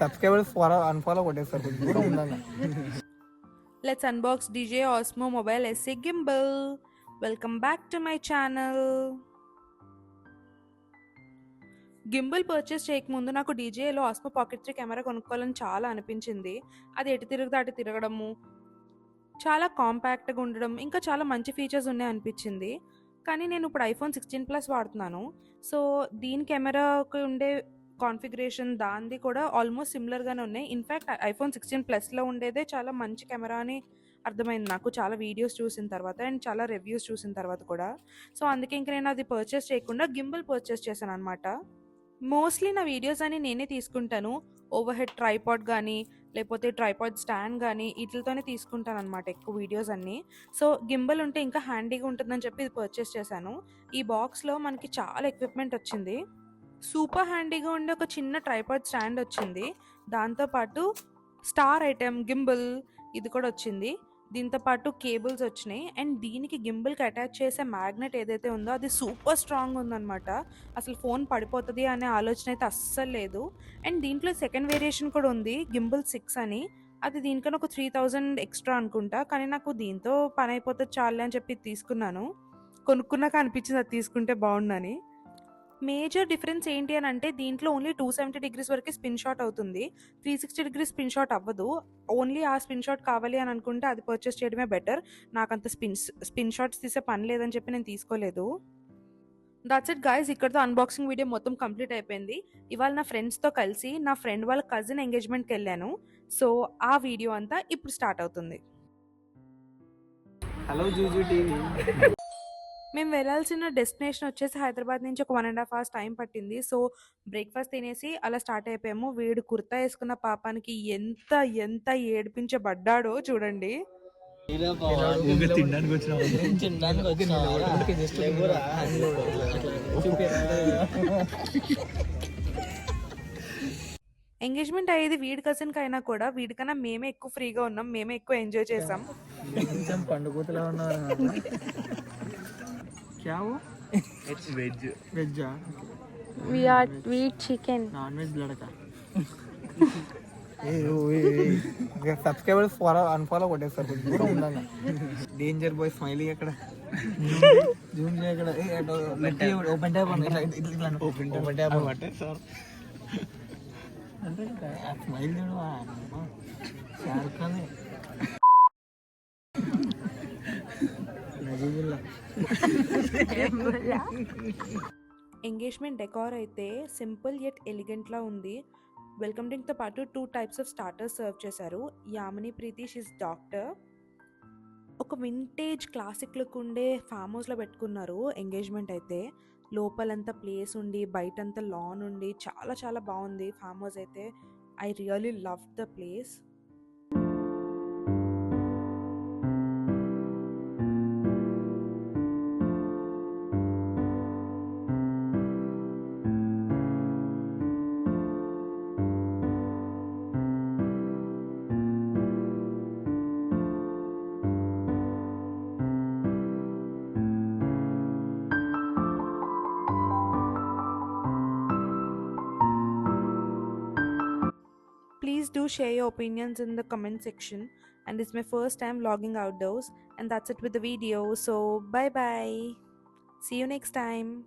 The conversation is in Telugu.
సబ్స్క్రైబర్స్ అన్ఫాలో కొట్టేస్తారు కొంచెం దూరం ఉండాలి. Let's unbox DJI Osmo Mobile SE Gimbal. Welcome back to my channel. Gimbal purchase చేయకముందు నాకు డీజేలో ఆస్మో పాకెట్ 3 కెమెరా కొనుక్కోవాలని చాలా అనిపించింది. అది ఎటు తిరిగితే అటు తిరగడము, చాలా కాంపాక్ట్గా ఉండడం, ఇంకా చాలా మంచి ఫీచర్స్ ఉన్నాయి అనిపించింది. కానీ నేను ఇప్పుడు ఐఫోన్ 16 ప్లస్ వాడుతున్నాను. సో దీని కెమెరాకి ఉండే కాన్ఫిగరేషన్ దానిది కూడా ఆల్మోస్ట్ సిమిలర్గానే ఉన్నాయి. ఇన్ఫ్యాక్ట్ ఐఫోన్ 16 ప్లస్లో ఉండేదే చాలా మంచి కెమెరా అని అర్థమైంది నాకు చాలా వీడియోస్ చూసిన తర్వాత అండ్ చాలా రివ్యూస్ చూసిన తర్వాత కూడా. సో అందుకే ఇంక నేను అది పర్చేస్ చేయకుండా గింబల్ పర్చేస్ చేశాను అనమాట. మోస్ట్లీ నా వీడియోస్ అని నేనే తీసుకుంటాను. ఓవర్ హెడ్ ట్రైపాడ్ కానీ లేకపోతే ట్రైపాడ్ స్టాండ్ కానీ వీటితోనే తీసుకుంటాను అనమాట ఎక్కువ వీడియోస్ అన్నీ. సో గింబల్ ఉంటే ఇంకా హ్యాండీగా ఉంటుందని చెప్పి ఇది పర్చేస్ చేశాను. ఈ బాక్స్లో మనకి చాలా ఎక్విప్మెంట్ వచ్చింది. సూపర్ హ్యాండీగా ఉండే ఒక చిన్న ట్రైపాడ్ స్టాండ్ వచ్చింది. దాంతోపాటు స్టార్ ఐటెం గింబల్ ఇది కూడా వచ్చింది. దీంతో పాటు కేబుల్స్ వచ్చినాయి అండ్ దీనికి గింబల్కి అటాచ్ చేసే మ్యాగ్నెట్ ఏదైతే ఉందో అది సూపర్ స్ట్రాంగ్ ఉందన్నమాట. అసలు ఫోన్ పడిపోతుంది అనే ఆలోచన అయితే అస్సలు లేదు. అండ్ దీంట్లో సెకండ్ వేరియేషన్ కూడా ఉంది గింబల్ 6 అని. అది దీనికన్నా ఒక 3000 ఎక్స్ట్రా అనుకుంటా. కానీ నాకు దీంతో పని అయిపోతుంది చాలే అని చెప్పి తీసుకున్నాను. కొనుక్కున్నాక అనిపించింది అది తీసుకుంటే బాగుండని. మేజర్ డిఫరెన్స్ ఏంటి అని అంటే దీంట్లో ఓన్లీ 270 డిగ్రీస్ వరకు స్పిన్ షాట్ అవుతుంది. 360 డిగ్రీస్ స్పిన్ షాట్ అవ్వదు. ఓన్లీ ఆ స్పిన్ షాట్ కావాలి అని అనుకుంటే అది పర్చేస్ చేయడమే బెటర్. నాకంత స్పిన్ షాట్స్ తీసే పని లేదని చెప్పి నేను తీసుకోలేదు. దాట్స్ ఇట్ గైస్, ఇక్కడతో అన్బాక్సింగ్ వీడియో మొత్తం కంప్లీట్ అయిపోయింది. ఇవాళ నా ఫ్రెండ్స్తో కలిసి నా ఫ్రెండ్ వాళ్ళ కజిన్ ఎంగేజ్మెంట్కి వెళ్ళాను. సో ఆ వీడియో అంతా ఇప్పుడు స్టార్ట్ అవుతుంది. Hello Juju TV. మేము వెళ్ళాల్సిన డెస్టినేషన్ వచ్చేసి హైదరాబాద్ నుంచి ఒక 1.5 hours టైం పట్టింది. సో బ్రేక్ఫాస్ట్ తినేసి అలా స్టార్ట్ అయిపోయాము. వీడు కుర్తా వేసుకున్న పాపానికి ఎంత ఎంత ఏడిపించబడ్డాడో చూడండి. ఎంగేజ్మెంట్ అయ్యేది వీడి కజిన్కి అయినా కూడా వీడికన్నా మేమే ఎక్కువ ఫ్రీగా ఉన్నాం, మేమే ఎక్కువ ఎంజాయ్ చేసాం. పండుగలా ఉన్నారు. क्या वो? It's veg. Veg uh? We eat chicken. Non-veg लड़का. సబ్స్క్రైబర్స్ అన్ఫాలో కొట్టేస్తారు కొంచెం దూరం ఉండాలి. డేంజర్ బాయ్ స్మైలీ ఎక్కడ జూమ్ చేయక్కడ ఓపెన్ ట్యాబ్ ఓపెన్ ట్యాబ్ అంటే సార్ అంటే స్మైల్ చూడవా షారుఖ్ ఖాన్ ఎంగేజ్మెంట్ డెకార్ అయితే సింపుల్ యట్ ఎలిగెంట్లా ఉంది. వెల్కమ్ డ్రింక్తో పాటు 2 types ఆఫ్ స్టార్టర్స్ సర్వ్ చేశారు. యామిని ప్రీతి షీస్ డాక్టర్. ఒక వింటేజ్ క్లాసిక్ లుక్ ఉండే ఫామ్ హౌస్లో పెట్టుకున్నారు ఎంగేజ్మెంట్ అయితే. లోపలంతా ప్లేస్ ఉండి బయటంతా లాన్ ఉండి చాలా చాలా బాగుంది ఫామ్ హౌస్ అయితే. I really love the place. Please do share your opinions in the comment section. And it's my first time vlogging outdoors. And that's it with the video. So bye bye. See you next time.